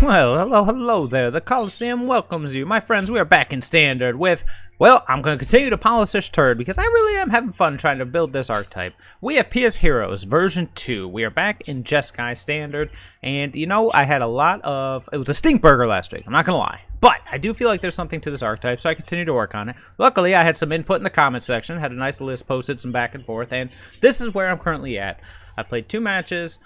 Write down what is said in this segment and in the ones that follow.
Well, hello there. The Coliseum welcomes you. My friends, we are back in Standard with, well, I'm going to continue to polish this turd because I really am having fun trying to build this archetype. We have PIA'S Heroes version 2. We are back in jeskai Standard, and you know, I had a lot of, it was a stink burger last week, I'm not going to lie. But I do feel like there's something to this archetype, so I continue to work on it. Luckily, I had some input in the comment section, had a nice list posted, some back and forth, and this is where I'm currently at. I played 2 matches,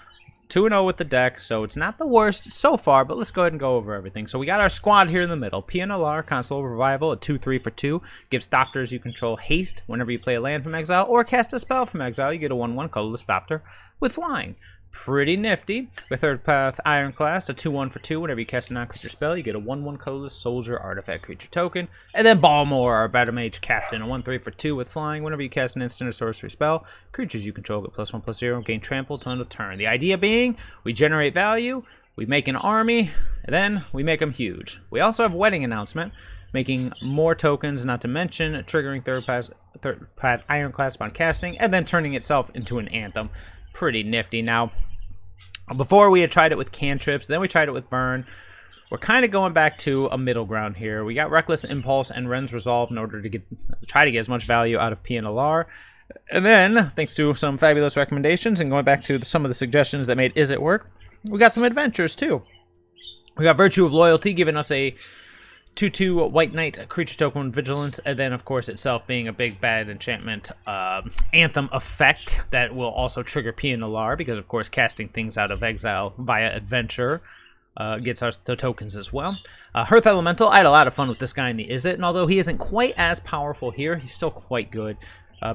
2-0 with the deck, so it's not the worst so far, but let's go ahead and go over everything. So we got our squad here in the middle. PNLR, Console Revival, a 2-3 for 2. Gives Thopters you control haste whenever you play a land from exile, or cast a spell from exile. You get a 1-1 colorless Thopter with flying. Pretty nifty. With Third Path Ironclast, a 2-1 for 2. Whenever you cast a non-creature spell, you get a 1-1 colorless Soldier Artifact Creature token. And then Balmor, our Battle Mage Captain, a 1-3 for 2 with flying. Whenever you cast an instant or sorcery spell, creatures you control get +1/+0, gain trample to end of turn. The idea being, we generate value, we make an army, and then we make them huge. We also have Wedding Announcement, making more tokens, not to mention triggering Third Path Ironclast upon casting, and then turning itself into an Anthem. Pretty nifty. Now, before we had tried it with cantrips, then we tried it with burn. We're kind of going back to a middle ground here. We got Reckless Impulse and Ren's Resolve in order to try to get as much value out of PNLR. And then, thanks to some fabulous recommendations and going back to some of the suggestions that made Is It work, we got some adventures too. We got Virtue of Loyalty giving us a 2-2 White Knight creature token Vigilance, and then of course itself being a big bad enchantment Anthem effect that will also trigger PNLR, because of course casting things out of exile via adventure gets us the tokens as well. Hearth Elemental, I had a lot of fun with this guy in the Is It, and although he isn't quite as powerful here, he's still quite good.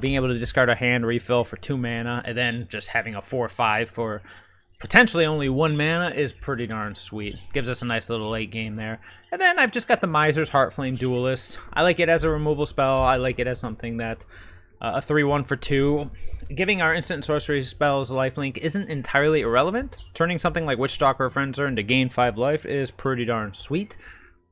Being able to discard a hand refill for 2 mana, and then just having a 4/5 for potentially only 1 mana is pretty darn sweet. Gives us a nice little late game there. And then I've just got the Miser's Heartflame Duelist. I like it as a removal spell. I like it as something that a 3-1 for 2. Giving our instant sorcery spells lifelink isn't entirely irrelevant. Turning something like Witchstalker or Frenzer into gain 5 life is pretty darn sweet.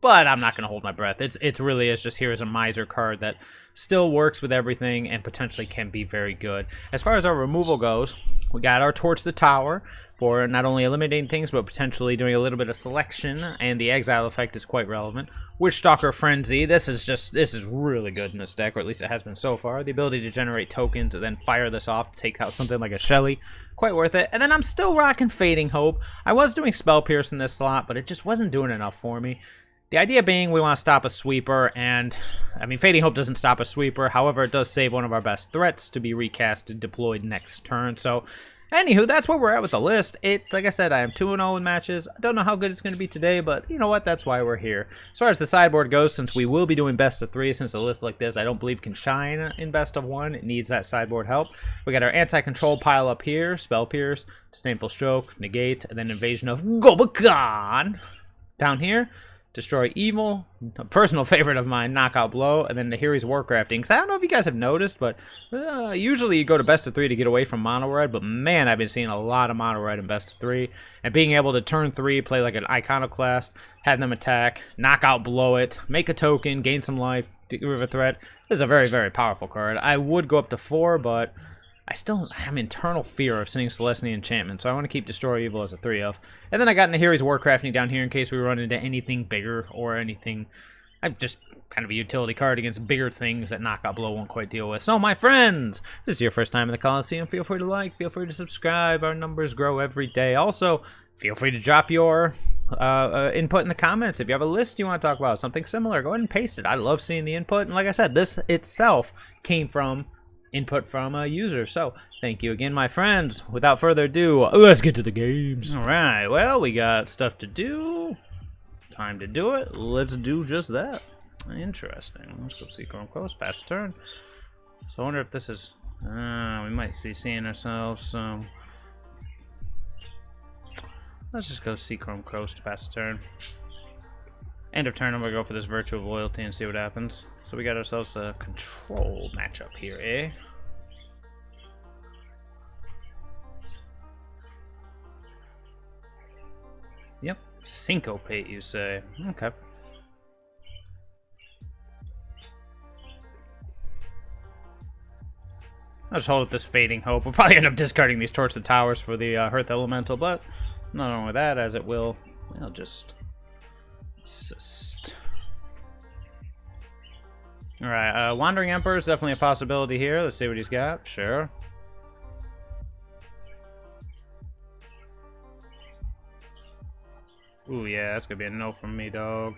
But I'm not going to hold my breath. It really is just here as a Miser card that still works with everything and potentially can be very good. As far as our removal goes, we got our Torch the Tower for not only eliminating things, but potentially doing a little bit of selection, and the exile effect is quite relevant. Witchstalker Frenzy, this is really good in this deck, or at least it has been so far. The ability to generate tokens and then fire this off to take out something like a Shelly, quite worth it. And then I'm still rocking Fading Hope. I was doing Spell Pierce in this slot, but it just wasn't doing enough for me. The idea being we want to stop a sweeper, and I mean, Fading Hope doesn't stop a sweeper. However, it does save one of our best threats to be recast and deployed next turn. So, anywho, that's where we're at with the list. Like I said, I am 2-0 in matches. I don't know how good it's going to be today, but you know what? That's why we're here. As far as the sideboard goes, since we will be doing best of 3, since a list like this I don't believe can shine in best of 1, it needs that sideboard help. We got our anti-control pile up here, Spell Pierce, Disdainful Stroke, Negate, and then Invasion of Gobakhan. Down here, Destroy Evil, a personal favorite of mine, Knockout Blow, and then the Heroes Warcrafting. Because I don't know if you guys have noticed, but usually you go to best of 3 to get away from mono red, but man, I've been seeing a lot of mono red in best of 3. And being able to turn 3, play like an Iconoclast, have them attack, Knockout Blow it, make a token, gain some life, get rid of a threat. This is a very, very powerful card. I would go up to 4, but I still have internal fear of sending Celestine Enchantment, so I want to keep Destroy Evil as a 3-of. And then I got into Heroes Warcrafting down here in case we run into anything bigger or anything. I'm just kind of a utility card against bigger things that Knockout Blow won't quite deal with. So, my friends, if this is your first time in the Coliseum, feel free to like, feel free to subscribe. Our numbers grow every day. Also, feel free to drop your input in the comments. If you have a list you want to talk about, something similar, go ahead and paste it. I love seeing the input. And like I said, this itself came from input from a user. So thank you again, my friends. Without further ado, let's get to the games. All right, well, we got stuff to do, time to do it. Let's do just that. Interesting. Let's go see Chrome Coast, pass the turn. So I wonder if this is we might see seeing ourselves some. Let's just go see Chrome Coast, pass the turn. End of turn, I'm going to go for this Virtue of Loyalty and see what happens. So we got ourselves a control matchup here, eh? Yep. Syncopate, you say. Okay. I'll just hold up this Fading Hope. We'll probably end up discarding these Torch the Towers for the Hearth Elemental, but not only that, as it will, I'll just Assist. Alright, Wandering Emperor is definitely a possibility here. Let's see what he's got. Sure. Ooh, yeah, that's gonna be a no from me, dog.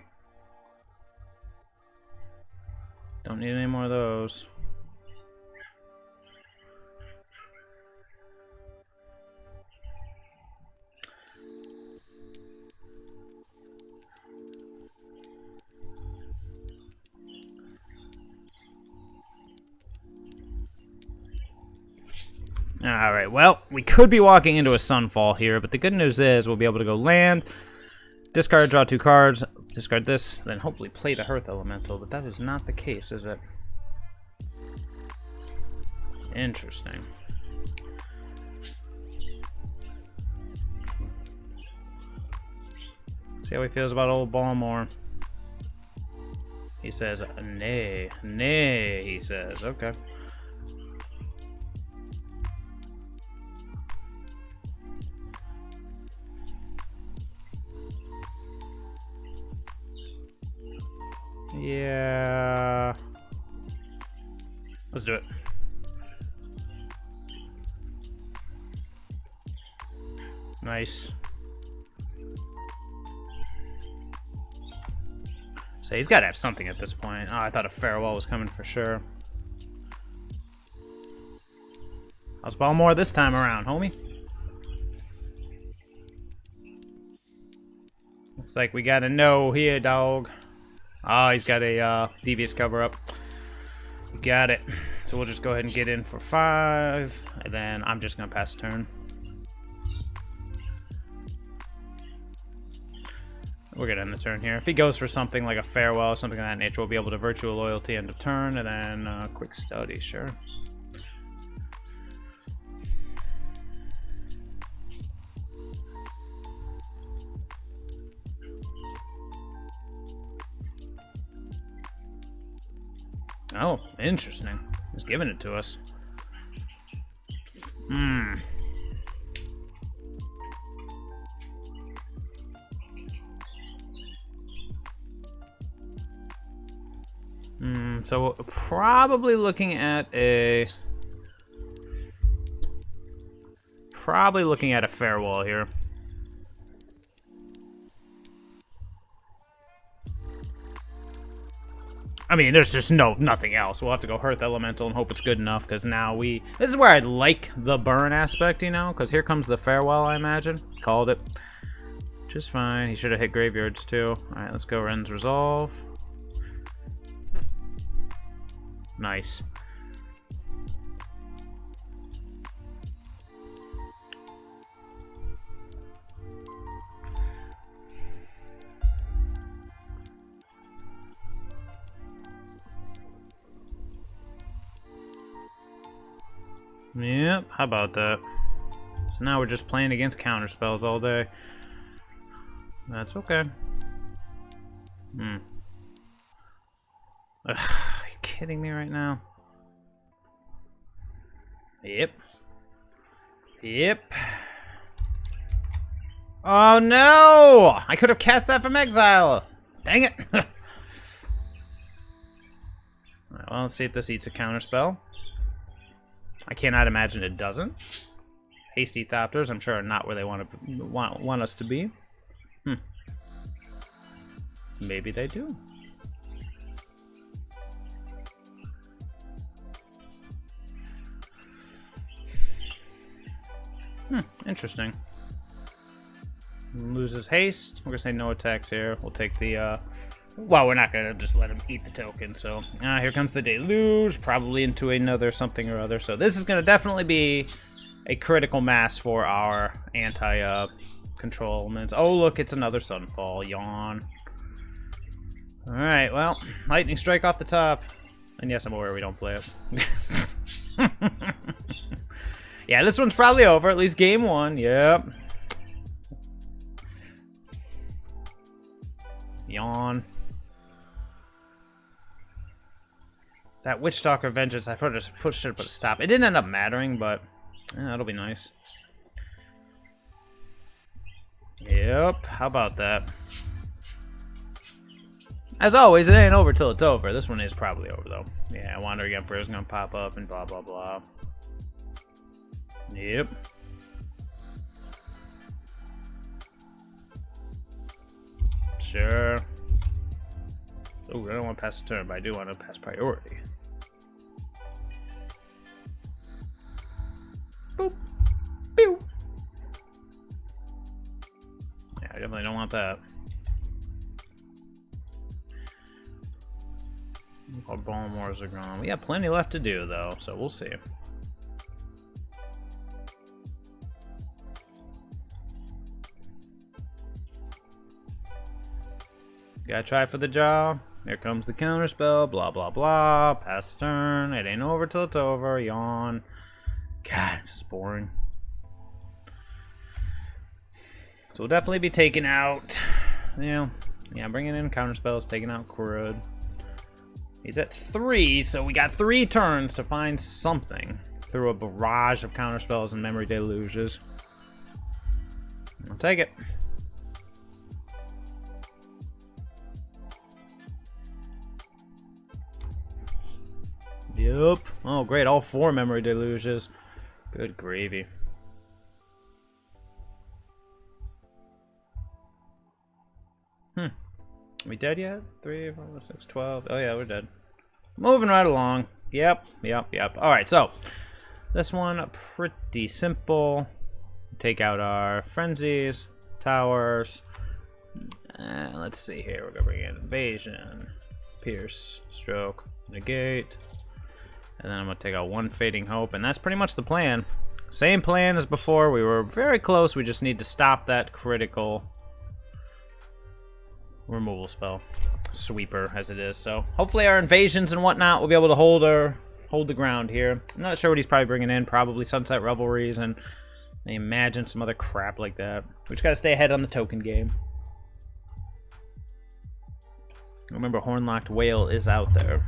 Don't need any more of those. Alright, well, we could be walking into a Sunfall here, but the good news is we'll be able to go land, discard, draw 2 cards, discard this, then hopefully play the Hearth Elemental, but that is not the case, is it? Interesting. See how he feels about old Balmore. He says, nay, nay, he says, okay. Yeah. Let's do it. Nice. So he's got to have something at this point. Oh, I thought a Farewell was coming for sure. How's Balmore this time around, homie? Looks like we got a no here, dog. Oh, he's got a Devious cover-up. Got it. So we'll just go ahead and get in for 5, and then I'm just going to pass turn. We're going to end the turn here. If he goes for something like a Farewell, something of that nature, we'll be able to Virtual Loyalty end of turn, and then Quick Study, sure. Oh, interesting. He's giving it to us. So we're probably looking at a... Farewell here. I mean, there's just nothing else. We'll have to go Hearth Elemental and hope it's good enough, because now this is where I like the burn aspect, you know, because here comes the Farewell, I imagine. Called it. Just fine. He should have hit graveyards, too. Alright, let's go Ren's Resolve. Nice. Yep, how about that? So now we're just playing against counter spells all day. That's okay. Ugh, are you kidding me right now? Yep. Yep. Oh no! I could have cast that from exile! Dang it! Alright, well, let's see if this eats a counter spell. I cannot imagine it doesn't. Hasty Thopters, I'm sure, are not where they want us to be. Maybe they do. Interesting. Loses haste. We're gonna say no attacks here. We'll take the well, we're not gonna just let him eat the token, so here comes the deluge, probably into another something or other. So this is gonna definitely be a critical mass for our anti-control elements. Oh look, it's another Sunfall. Yawn. Alright, well, Lightning Strike off the top. And yes, I'm aware we don't play it. Yeah, this one's probably over, at least game 1, yep. Yawn. That Witchstalker Vengeance, I should have put a stop. It didn't end up mattering, but that'll be nice. Yep, how about that? As always, it ain't over till it's over. This one is probably over, though. Yeah, Wandering Emperor is gonna pop up and blah, blah, blah. Yep. Sure. Oh, I don't want to pass the turn, but I do want to pass priority. Boop. Pew. Yeah, I definitely don't want that. Our Bone Wars are gone. We got plenty left to do, though, so we'll see. Gotta try for the jaw. Here comes the counterspell. Blah, blah, blah. Pass turn. It ain't over till it's over. Yawn. God, this is boring. So we'll definitely be taking out... Yeah, bringing in counterspells, taking out Crud. He's at 3, so we got 3 turns to find something through a barrage of counterspells and memory deluges. I'll take it. Yep. Oh, great. All 4 memory deluges. Good gravy. We dead yet? 3, 4, 6, 12. Oh, yeah, we're dead. Moving right along. Yep. Alright, so this one, pretty simple. Take out our frenzies, towers. Let's see here. We're going to bring in invasion, pierce, stroke, negate. And then I'm going to take out 1 fading hope. And that's pretty much the plan. Same plan as before. We were very close. We just need to stop that critical removal spell, sweeper as it is. So hopefully our invasions and whatnot will be able to hold the ground here. I'm not sure what he's probably bringing in. Probably Sunset Revelries and I imagine some other crap like that. We just gotta stay ahead on the token game. Remember, Hornlocked Whale is out there.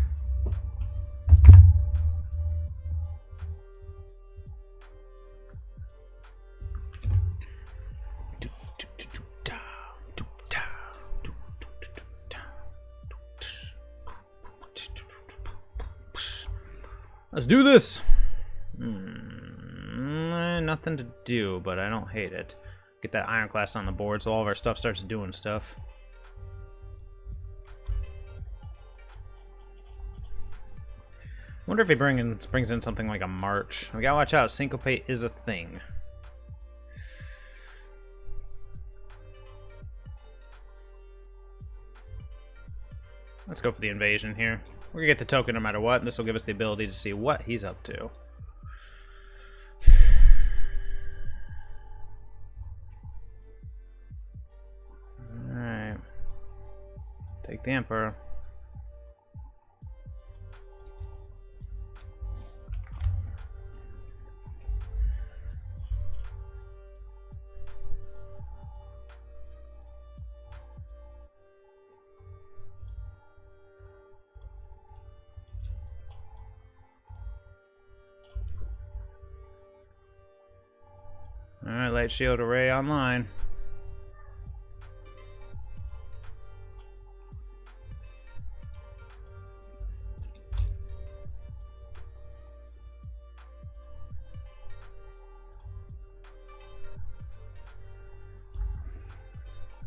Let's do this! Nothing to do, but I don't hate it. Get that Ironclast on the board so all of our stuff starts doing stuff. Wonder if he brings in something like a March. We gotta watch out, Syncopate is a thing. Let's go for the invasion here. We're gonna get the token no matter what, and this will give us the ability to see what he's up to. Alright. Take the Emperor. Alright, Light Shield Array online.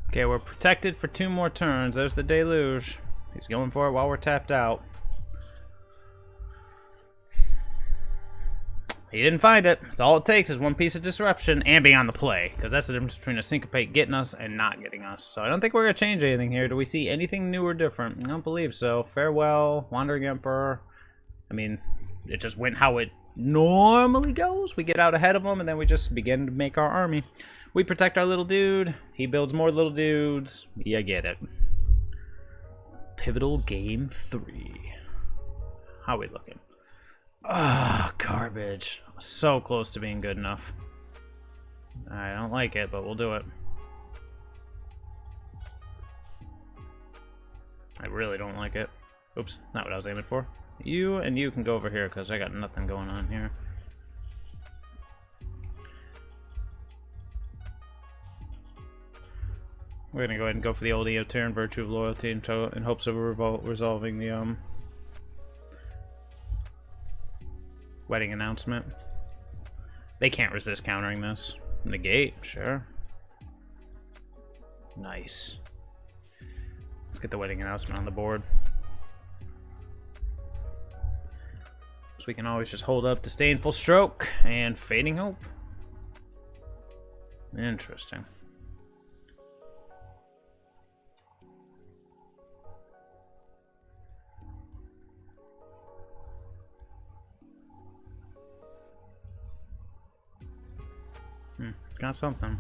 Okay, we're protected for 2 more turns. There's the Deluge. He's going for it while we're tapped out. He didn't find it. So all it takes is 1 piece of disruption and being on the play. Because that's the difference between a Syncopate getting us and not getting us. So I don't think we're going to change anything here. Do we see anything new or different? I don't believe so. Farewell, Wandering Emperor. I mean, it just went how it normally goes. We get out ahead of him and then we just begin to make our army. We protect our little dude. He builds more little dudes. You get it. Pivotal Game 3. How are we looking? Ah, garbage. So close to being good enough. I don't like it, but we'll do it. I really don't like it. Oops, not what I was aiming for. You and you can go over here because I got nothing going on here. We're gonna go ahead and go for the old EO turn, Virtue of Loyalty, in hopes of resolving the wedding announcement. They can't resist countering this. Negate, sure. Nice. Let's get the wedding announcement on the board. So we can always just hold up Disdainful Stroke and Fading Hope. Interesting. It's got something.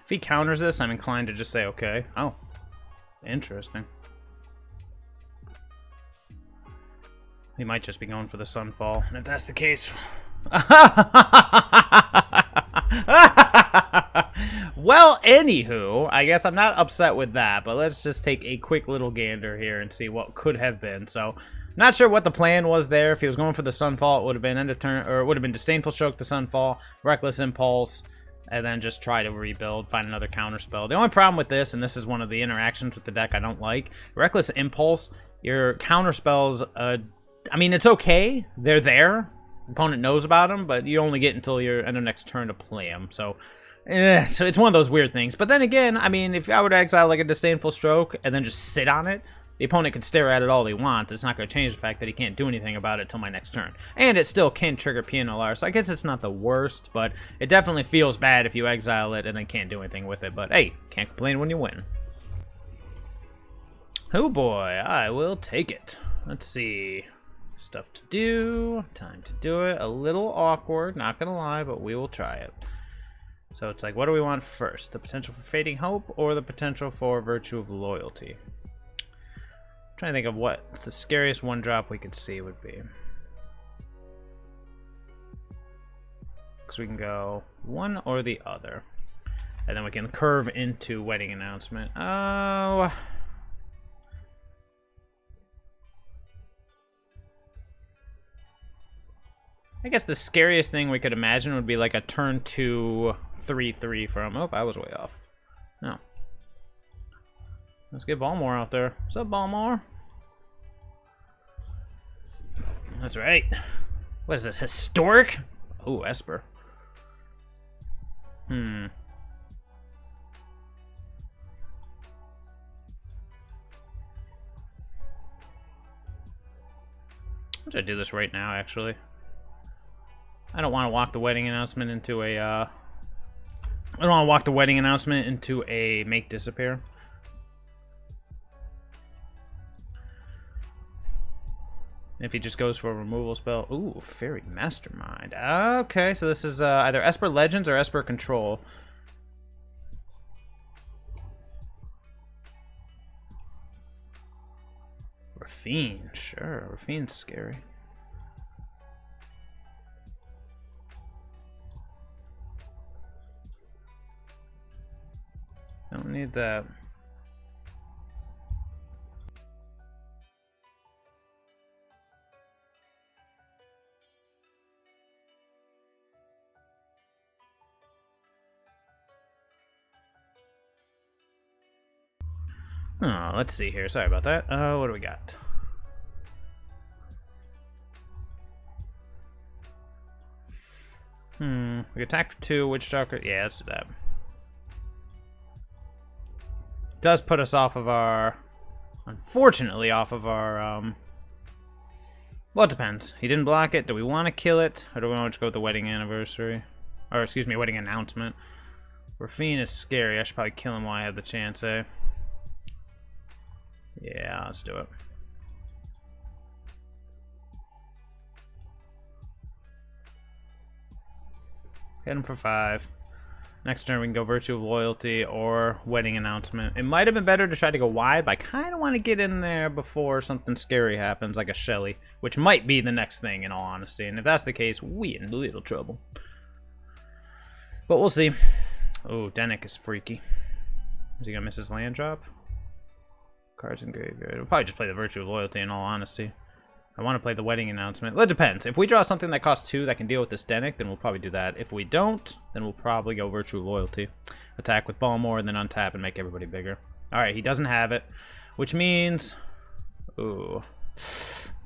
If he counters this, I'm inclined to just say okay. Oh, interesting. He might just be going for the Sunfall. And if that's the case... Well, anywho, I guess I'm not upset with that, but let's just take a quick little gander here and see what could have been. So, not sure what the plan was there. If he was going for the Sunfall, it would have been end of turn, or it would have been Disdainful Stroke, the Sunfall, Reckless Impulse, and then just try to rebuild, find another counter spell. The only problem with this, and this is one of the interactions with the deck I don't like, Reckless Impulse, your counter spells, I mean, it's okay. They're there. Opponent knows about them, but you only get until your end of next turn to play them. So it's one of those weird things. But then again, I mean, if I were to exile like a Disdainful Stroke and then just sit on it, the opponent can stare at it all he wants. It's not going to change the fact that he can't do anything about it till my next turn. And it still can trigger PNLR, so I guess it's not the worst, but it definitely feels bad if you exile it and then can't do anything with it. But hey, can't complain when you win. Oh boy, I will take it. Let's see. Stuff to do, time to do it. A little awkward, not gonna lie, but we will try it. So it's like, what do we want first? The potential for Fading Hope or the potential for Virtue of Loyalty? I'm trying to think of what the scariest one drop we could see would be. Because we can go one or the other. And then we can curve into Wedding Announcement. Oh... I guess the scariest thing we could imagine would be like a turn 2 3/3 from... Oh, I was way off. No. Let's get Balmore out there. What's up, Balmore? That's right. What is this, historic? Oh, Esper. Should I do this right now, actually? I don't want to walk the wedding announcement into a, I don't want to walk the wedding announcement into a make disappear. If he just goes for a removal spell. Ooh, Fairy Mastermind. Okay, so this is either Esper Legends or Esper Control. Rafine, sure. Rafine's scary. Don't need that. Oh, let's see here. Sorry about that. What do we got? We attack for 2, Witch Doctor. Yeah, let's do that. Does put us off of our, unfortunately, off of our, well, it depends. He didn't block it. Do we want to kill it? Or do we want to go with the wedding anniversary? Or, excuse me, wedding announcement. Rafine is scary. I should probably kill him while I have the chance, eh? Yeah, let's do it. Hit him for 5. Next turn we can go Virtue of Loyalty or Wedding Announcement. It might have been better to try to go wide, but I kind of want to get in there before something scary happens, like a Shelly, which might be the next thing, in all honesty. And if that's the case, we in little trouble. But we'll see. Oh, Dennick is freaky. Is he going to miss his land drop? Cards in graveyard. We'll probably just play the Virtue of Loyalty, in all honesty. I want to play the wedding announcement. Well, it depends. If we draw something that costs 2 that can deal with this Denic, then we'll probably do that. If we don't, then we'll probably go Virtue of Loyalty. Attack with Balmor, and then untap and make everybody bigger. Alright, he doesn't have it. Which means... Ooh.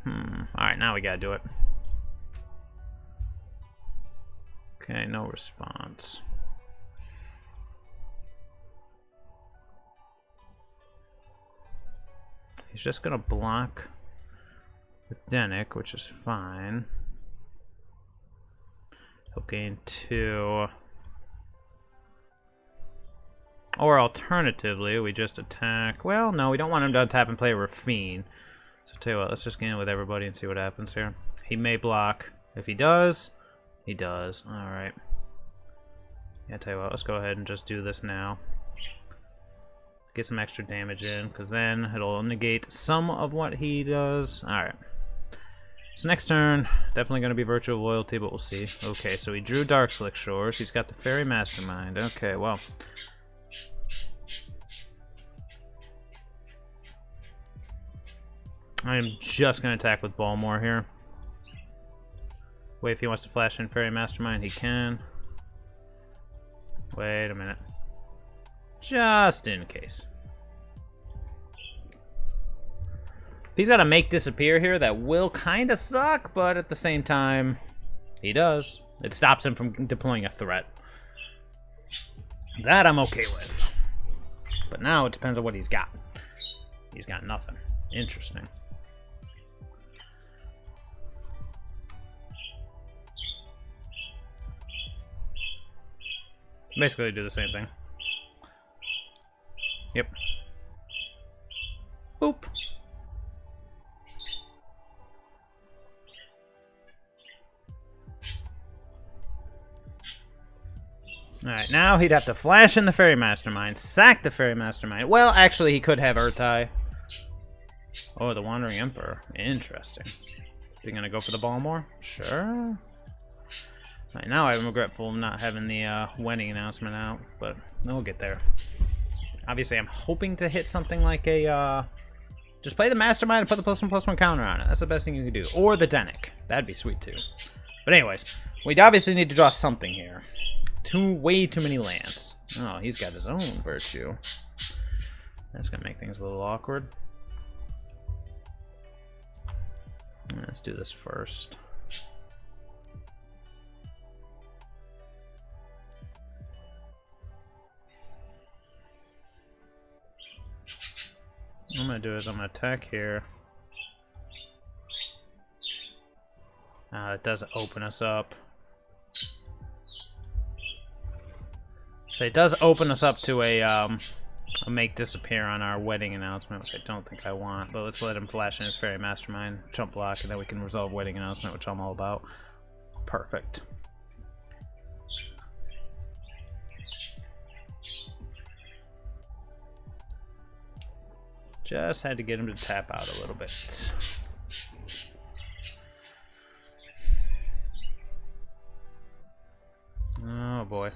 Alright, now we gotta do it. Okay, no response. He's just gonna block with Denic, which is fine. He'll gain 2. Or alternatively, we just attack. Well, no, we don't want him to untap and play a Rafine. So tell you what, let's just gain it with everybody and see what happens here. He may block. If he does, he does. Alright. Yeah, tell you what, let's go ahead and just do this now. Get some extra damage in, because then it'll negate some of what he does. Alright. So next turn, definitely going to be Virtue of Loyalty, but we'll see. Okay, so he drew Darkslick Shores. He's got the Fairy Mastermind. Okay, well. I'm just going to attack with Balmor here. Wait, if he wants to flash in Fairy Mastermind, he can. Wait a minute. Just in case. If he's got to make disappear here, that will kind of suck, but at the same time, he does. It stops him from deploying a threat. That I'm okay with. But now it depends on what he's got. He's got nothing. Interesting. Basically do the same thing. Yep. Boop. Alright, now he'd have to flash in the Fairy Mastermind, sack the Fairy Mastermind. Well, actually, he could have Urtai. Oh, the Wandering Emperor. Interesting. You gonna go for the Balmor? Sure. Right, now I'm regretful of not having the wedding announcement out, but we'll get there. Obviously, I'm hoping to hit something like a, just play the Mastermind and put the +1/+1 counter on it. That's the best thing you can do. Or the Denic. That'd be sweet, too. But anyways, we obviously need to draw something here. Way too many lands. Oh, he's got his own Virtue. That's gonna make things a little awkward. Let's do this first. What I'm gonna do is I'm gonna attack here. It does open us up. So it does open us up to a make disappear on our wedding announcement, which I don't think I want. But let's let him flash in his Fairy Mastermind, chump block, and then we can resolve wedding announcement, which I'm all about. Perfect. Just had to get him to tap out a little bit. Oh boy.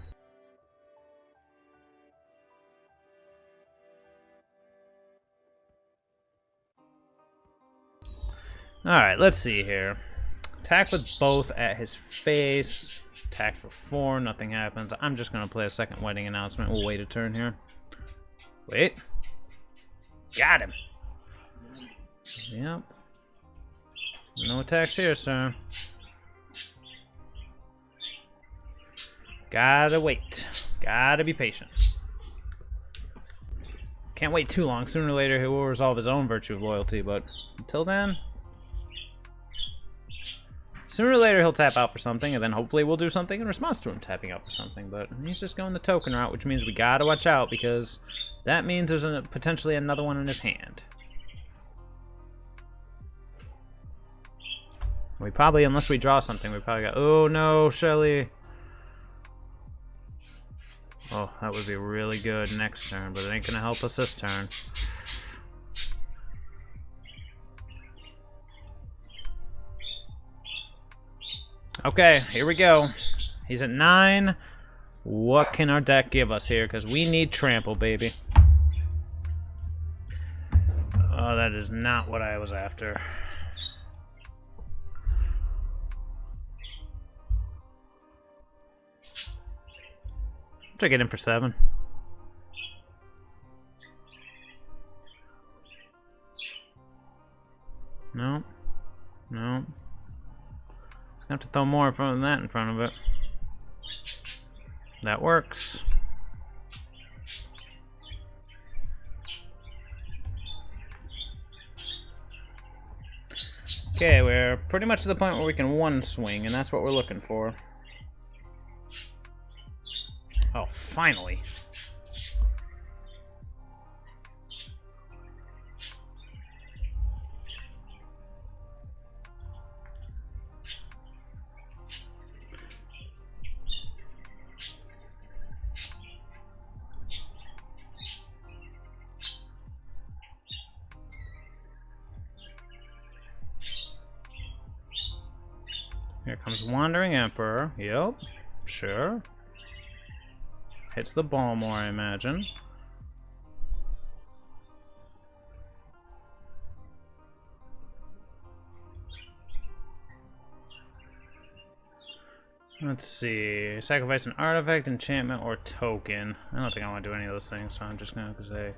Alright, let's see here. Attack with both at his face. Attack for 4, nothing happens. I'm just gonna play a second wedding announcement. We'll wait a turn here. Wait. Got him. Yep. No attacks here, sir. Gotta wait. Gotta be patient. Can't wait too long. Sooner or later, he will resolve his own Virtue of Loyalty, but until then... Sooner or later, he'll tap out for something, and then hopefully we'll do something in response to him tapping out for something. But he's just going the token route, which means we gotta watch out, because that means there's potentially another one in his hand. We probably, unless we draw something, we probably got... Oh no, Shelly! Oh, that would be really good next turn, but it ain't gonna help us this turn. Okay, here we go. He's at 9. What can our deck give us here? Because we need trample, baby. Oh, that is not what I was after. Try to get in for 7. No. No. It's gonna have to throw more than that in front of it. That works. Okay, we're pretty much to the point where we can one swing, and that's what we're looking for. Oh, finally. Here comes Wandering Emperor. Yep, sure. Hits the ball more, I imagine. Let's see. Sacrifice an artifact, enchantment, or token. I don't think I want to do any of those things, so I'm just going to say...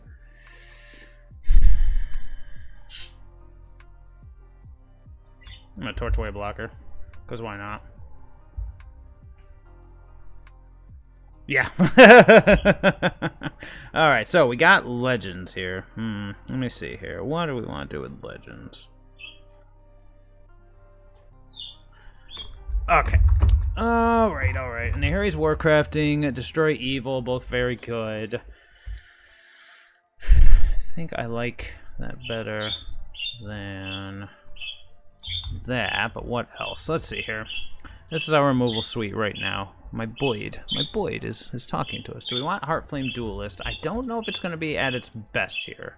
I'm going to torch away a blocker. Because why not? Yeah. Alright, so we got legends here. Let me see here. What do we want to do with legends? Okay. Alright, alright. Nahiri's Warcrafting, Destroy Evil, both very good. I think I like that better than that, but what else? Let's see here. This is our removal suite right now. My Boyd is talking to us. Do we want Heartflame Duelist? I don't know if it's going to be at its best here.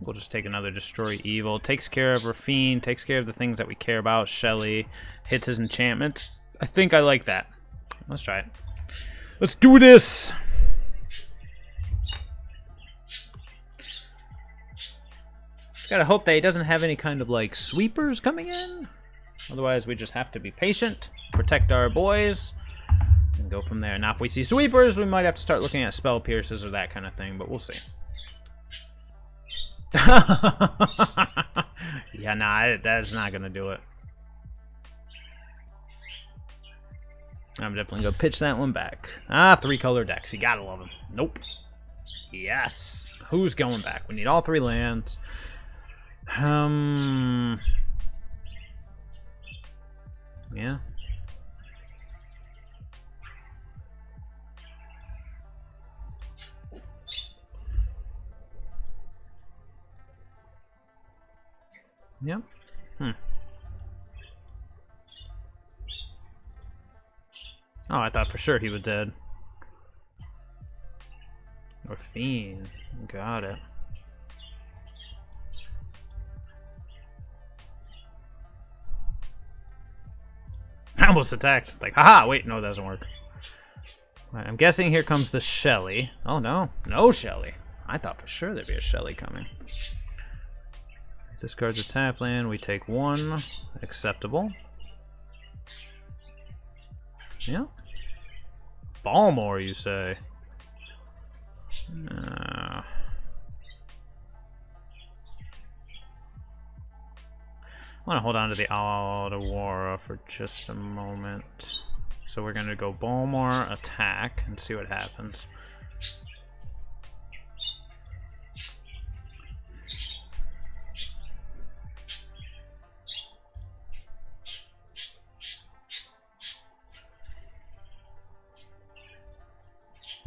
We'll just take another Destroy Evil. Takes care of Rafine, takes care of the things that we care about. Shelly hits his enchantment. I think I like that. Let's try it. Let's do this! Gotta hope that he doesn't have any kind of, like, sweepers coming in. Otherwise, we just have to be patient, protect our boys, and go from there. Now, if we see sweepers, we might have to start looking at spell pierces or that kind of thing, but we'll see. Yeah, nah, that's not gonna do it. I'm definitely gonna pitch that one back. Ah, 3-color decks. You gotta love them. Nope. Yes. Who's going back? We need all 3 lands. Yeah. Yep. Oh, I thought for sure he was dead. Or Fiend. Got it. I almost attacked. Like, haha, wait, no, that doesn't work. Right, I'm guessing here comes the Shelly. Oh, no. No Shelly. I thought for sure there'd be a Shelly coming. Discards a tap land. We take 1. Acceptable. Yeah. Balmore, you say? I want to hold on to the Aldawara for just a moment. So we're going to go Balmore, attack, and see what happens.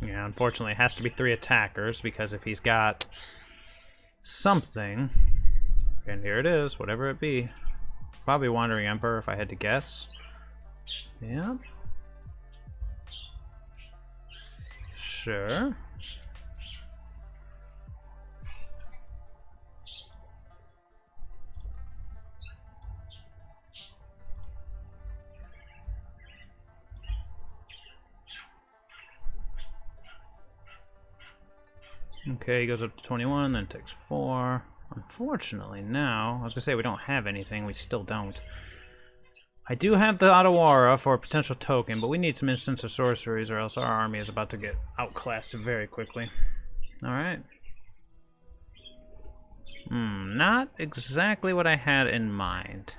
Yeah, unfortunately it has to be 3 attackers, because if he's got something, and here it is, whatever it be. Probably Wandering Emperor if I had to guess. Yeah. Sure. Okay, he goes up to 21, then takes 4. Unfortunately, now, I was gonna say we don't have anything, we still don't. I do have the Otawara for a potential token, but we need some instants or sorceries or else our army is about to get outclassed very quickly. Alright. Not exactly what I had in mind.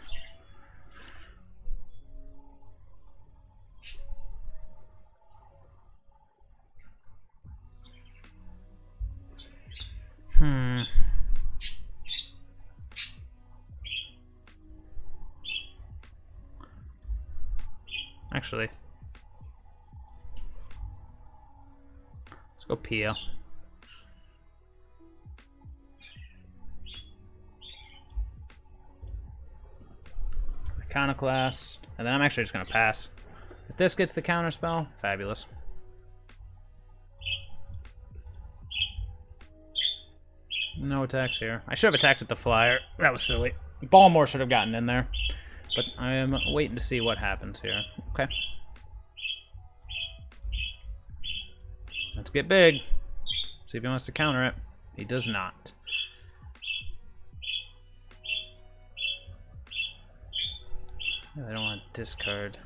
Actually, let's go Pia. Iconoclast, and then I'm actually just gonna pass. If this gets the counter spell, fabulous. No attacks here. I should have attacked with the flyer. That was silly. Balmore should have gotten in there. But I am waiting to see what happens here. Okay. Let's get big. See if he wants to counter it. He does not. I don't want to discard.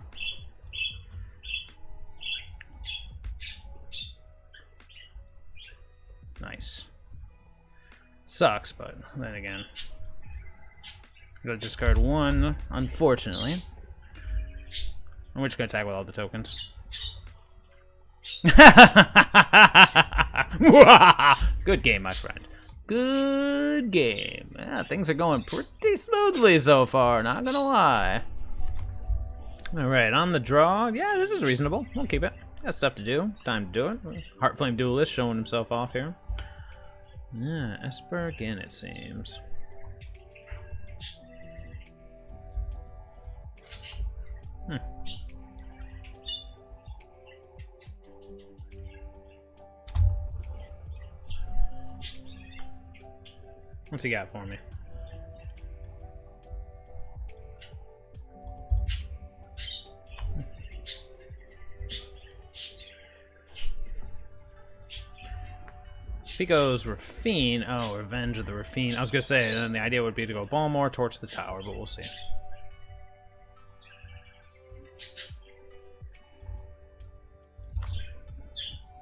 Nice. Sucks, but then again. Gotta discard one, unfortunately. And we're just gonna attack with all the tokens. Good game, my friend. Good game. Yeah, things are going pretty smoothly so far, not gonna lie. Alright, on the draw. Yeah, this is reasonable. We'll keep it. Got stuff to do. Time to do it. Heartflame Duelist showing himself off here. Yeah, Esper again, it seems. What's he got for me? If he goes Rafine, oh, Revenge of the Rafine. I was gonna say, then the idea would be to go Balmore, torch the tower, but we'll see.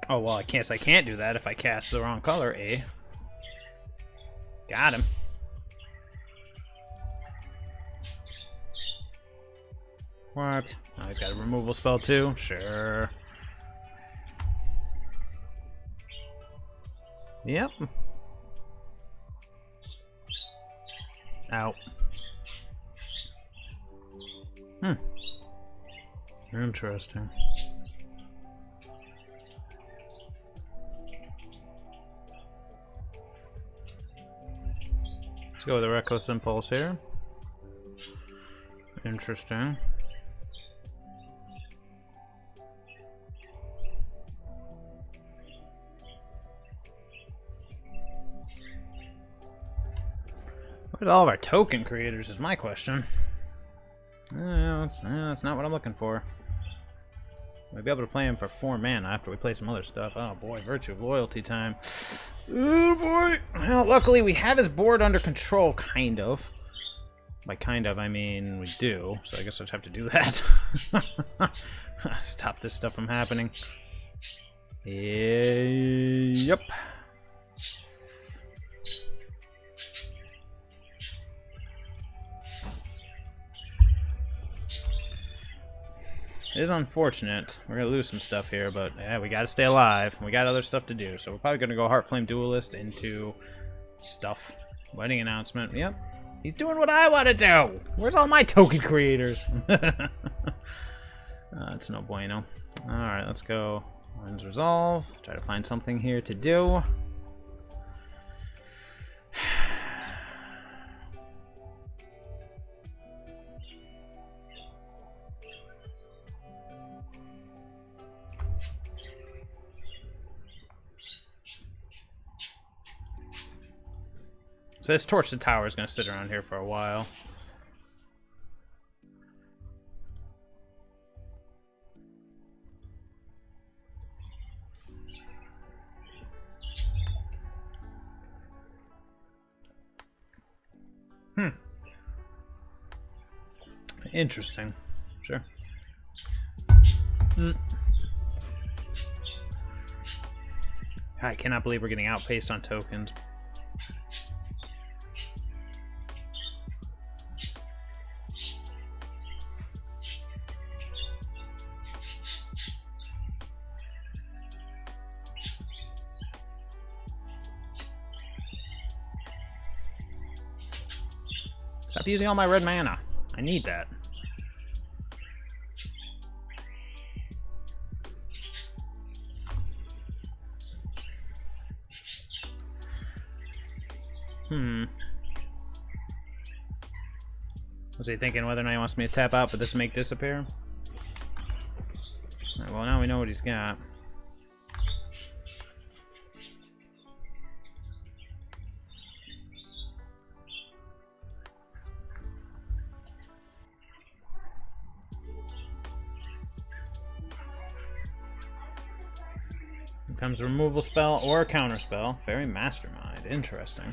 Oh, well, I can't do that if I cast the wrong color, eh? Got him. What? Oh, he's got a removal spell too? Sure. Yep. Ow. Interesting. Let's go with the Reckless Impulse here. Interesting. Where's all of our token creators is my question. That's not what I'm looking for. We'll be able to play him for 4 mana after we play some other stuff. Oh boy, Virtue of Loyalty time. Oh boy! Well, luckily we have his board under control, kind of. By kind of, I mean we do, so I guess I'll just have to do that. Stop this stuff from happening. Yep. It is unfortunate. We're gonna lose some stuff here, but yeah, we gotta stay alive. We got other stuff to do, so we're probably gonna go Heartflame Duelist into stuff. Wedding announcement. Yep. He's doing what I want to do! Where's all my token creators? It's no bueno. Alright, let's go. Lens Resolve. Try to find something here to do. So this Torch the Tower is going to sit around here for a while. Interesting. sure. Zzz. I cannot believe we're getting outpaced on tokens. Stop using all my red mana. I need that. Was he thinking whether or not he wants me to tap out but this make disappear? Alright, well, now we know what he's got. Here comes a removal spell or a counter spell. Very mastermind. Interesting.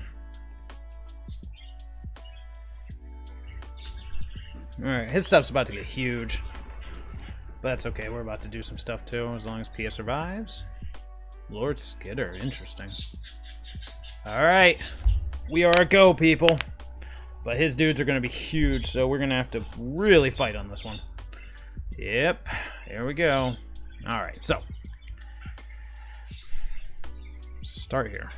Alright, his stuff's about to get huge. But that's okay, we're about to do some stuff too, as long as Pia survives. Lord Skidder, interesting. Alright, we are a go, people. But his dudes are going to be huge, so we're going to have to really fight on this one. Yep, here we go. Alright, so. Start here.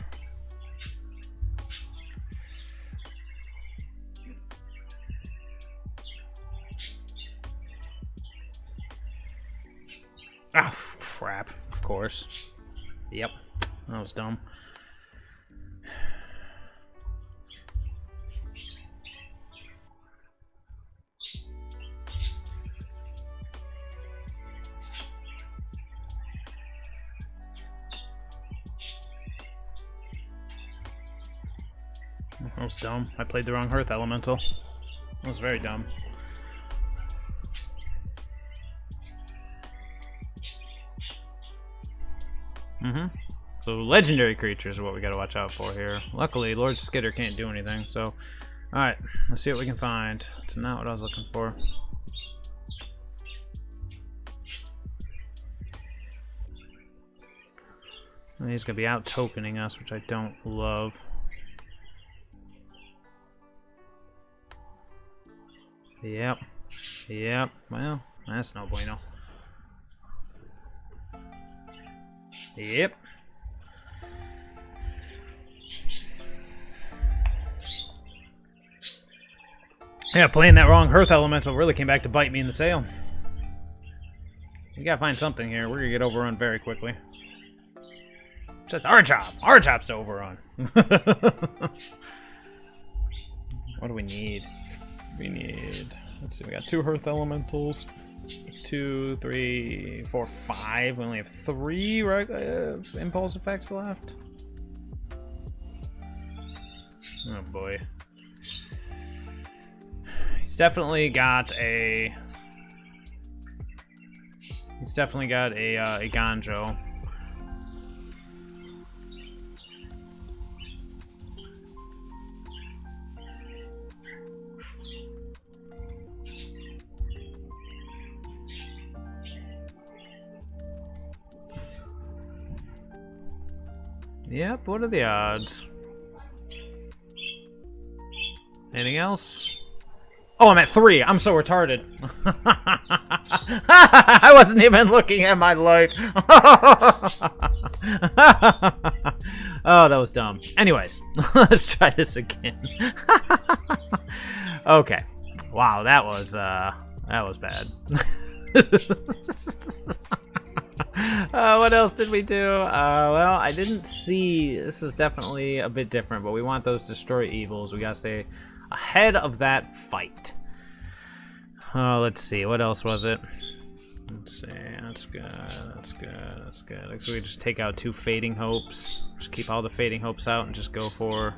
Ah, oh, crap. Of course. Yep. That was dumb. That was dumb. I played the wrong Hearth Elemental. That was very dumb. So legendary creatures are what we gotta watch out for here. Luckily, Lord Skidder can't do anything, so... Alright, let's see what we can find. That's not what I was looking for. And he's gonna be out tokening us, which I don't love. Yep. Yep. Well, that's no bueno. Yep. Yeah, playing that wrong Hearth Elemental really came back to bite me in the tail. We gotta find something here. We're gonna get overrun very quickly. That's our job. Our job's to overrun. What do we need? We need... Let's see, we got 2 Hearth Elementals. 2, 3, 4, 5. We only have 3 impulse effects left. Oh boy. He's definitely got a... He's definitely got a Ganjo. Yep, what are the odds? Anything else? Oh, I'm at 3. I'm so retarded. I wasn't even looking at my life. Oh, that was dumb. Anyways, let's try this again. Okay. Wow, that was bad. What else did we do? Well, I didn't see... This is definitely a bit different, but we want those Destroy Evils. We gotta stay ahead of that fight. Oh, let's see. What else was it? Let's see. That's good. That's good. That's good. So we just take out 2 Fading Hopes. Just keep all the Fading Hopes out and just go for...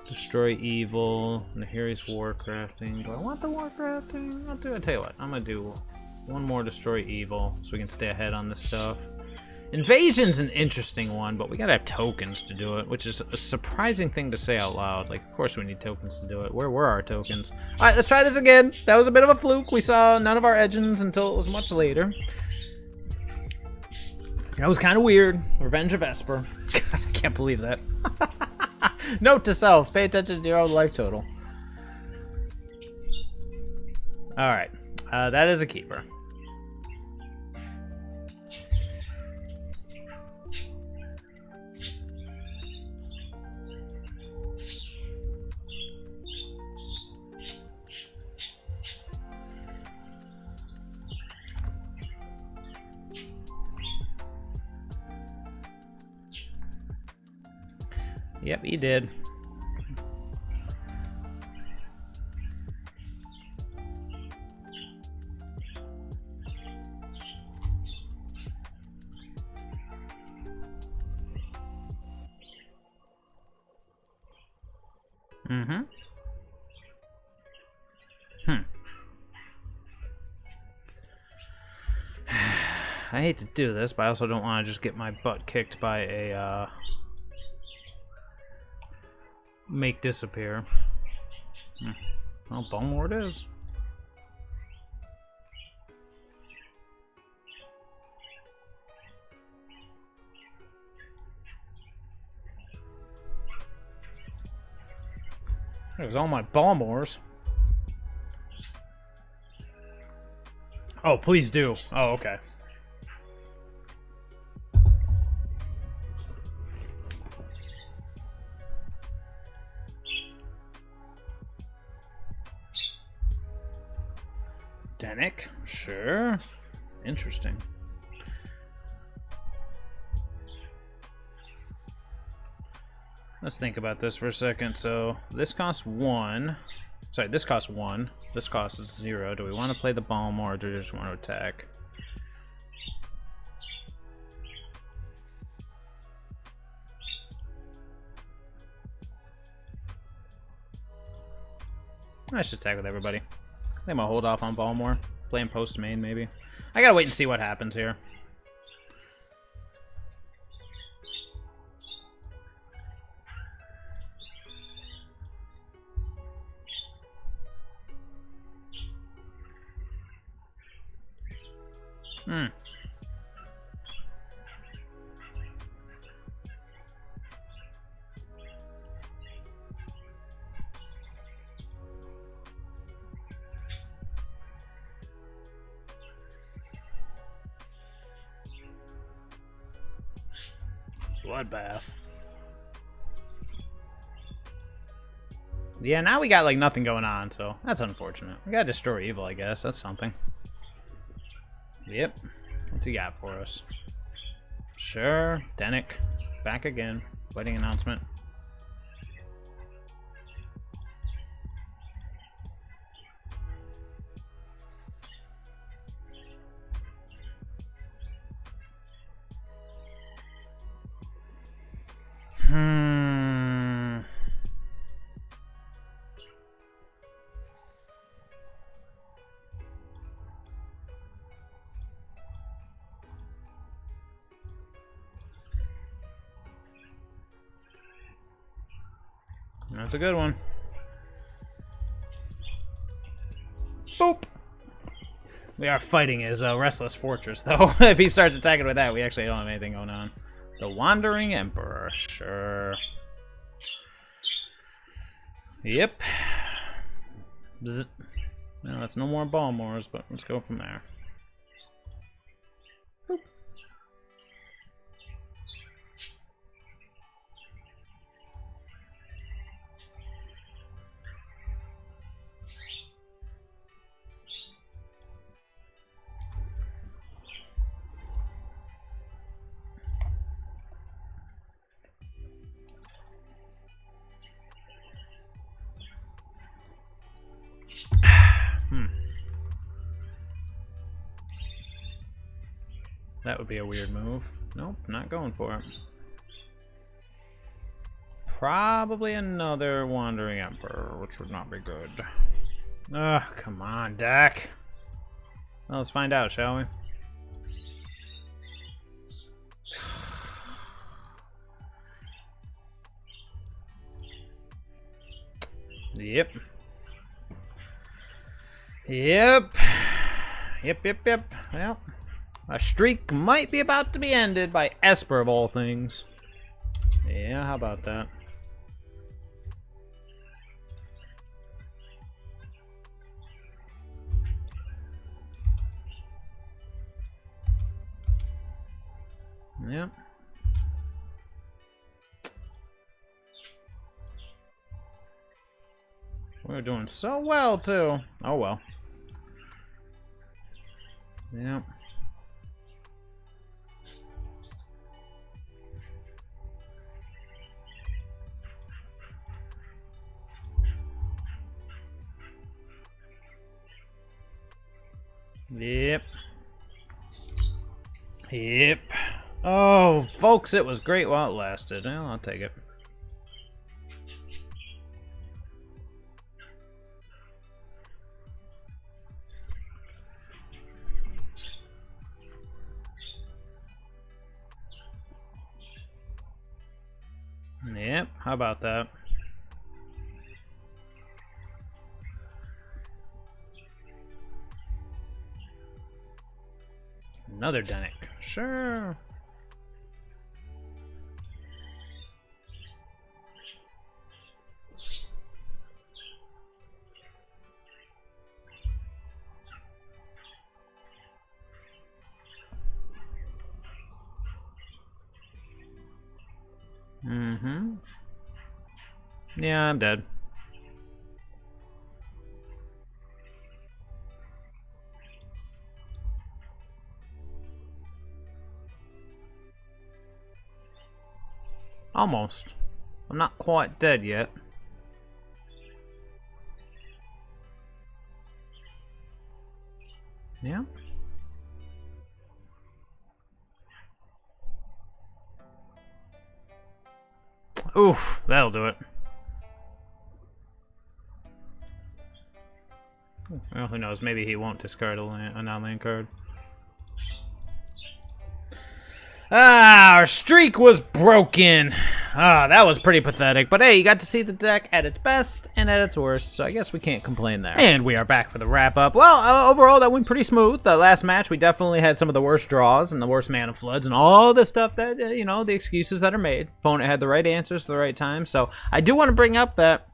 Destroy Evil. Nahiri's Warcrafting. Do I want the Warcrafting? I'll tell you what. I'm gonna do... 1 more Destroy Evil, so we can stay ahead on this stuff. Invasion's an interesting one, but we gotta have tokens to do it, which is a surprising thing to say out loud. Like, of course we need tokens to do it. Where were our tokens? Alright, let's try this again. That was a bit of a fluke. We saw none of our engines until it was much later. That was kind of weird. Revenge of Esper. God, I can't believe that. Note to self, pay attention to your own life total. Alright, that is a keeper. Yep, he did. Mm-hmm. I hate to do this, but I also don't want to just get my butt kicked by a, make disappear. Well, Balmore it is. There's all my Balmores. Oh, please do. Oh, okay. Denick, sure. Interesting. Let's think about this for a second. So this costs 1. Sorry, this costs 1. This costs 0. Do we want to play the Balmore or do we just want to attack? I should attack with everybody. I think I'm gonna hold off on Balmore. Playing post main, maybe. I gotta wait and see what happens here. Bloodbath. Yeah, now we got like nothing going on, so that's unfortunate. We gotta destroy evil, I guess. That's something. Yep. What's he got for us? Sure. Denick. Back again. Wedding announcement. That's a good one. Boop! We are fighting his Restless Fortress, though. If he starts attacking with that, we actually don't have anything going on. The Wandering Emperor, sure. Yep. Bzz. Well, that's no more Balmores, but let's go from there. Boop. That would be a weird move. Nope, not going for it. Probably another Wandering Emperor, which would not be good. Ugh, come on, Dak. Well, let's find out, shall we? Yep. Yep. Yep. Well, our streak might be about to be ended by Esper of all things. Yeah, how about that? Yep. We're doing so well, too. Oh, well. Yep. Yep. Yep. Oh, folks, it was great while it lasted. Well, I'll take it. Yep, how about that? Another Denic. Sure. Mm-hmm. Yeah, I'm dead. Almost. I'm not quite dead yet. Yeah. Oof, that'll do it. Well, who knows? Maybe he won't discard a non-land card. Ah, our streak was broken. Ah, that was pretty pathetic. But hey, you got to see the deck at its best and at its worst, so I guess we can't complain there. And we are back for the wrap-up. Well, overall, that went pretty smooth. The last match, we definitely had some of the worst draws and the worst mana floods and all the stuff that, you know, the excuses that are made. Opponent had the right answers for the right time. So I do want to bring up that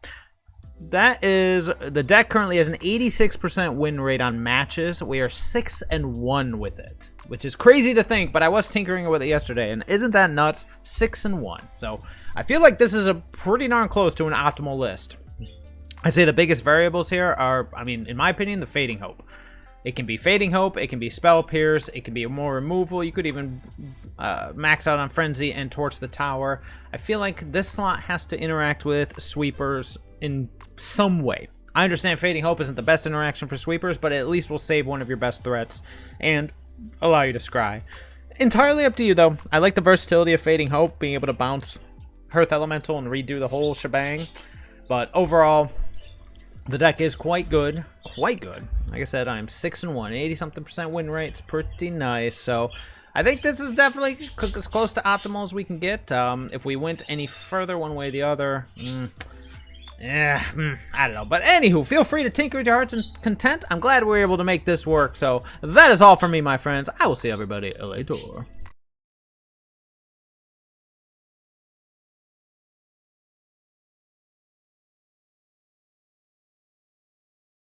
the deck currently has an 86% win rate on matches. We are 6-1 with it, which is crazy to think, but I was tinkering with it yesterday, and isn't that nuts? 6-1. So I feel like this is a pretty darn close to an optimal list. I'd say the biggest variables here are, I mean, in my opinion, the Fading Hope. It can be Fading Hope, it can be Spell Pierce, it can be more removal. You could even max out on Frenzy and Torch the Tower. I feel like this slot has to interact with Sweepers in some way. I understand Fading Hope isn't the best interaction for Sweepers, but it at least will save one of your best threats and allow you to scry. Entirely up to you, though. I like the versatility of Fading Hope, being able to bounce Hearth Elemental and redo the whole shebang. But overall, the deck is quite good. Quite good. Like I said, I'm 6-1, 80-something% win rate. It's pretty nice. So I think this is definitely as close to optimal as we can get. If we went any further one way or the other, I don't know. But anywho, feel free to tinker with your heart's content. I'm glad we were able to make this work. So that is all for me, my friends. I will see everybody later.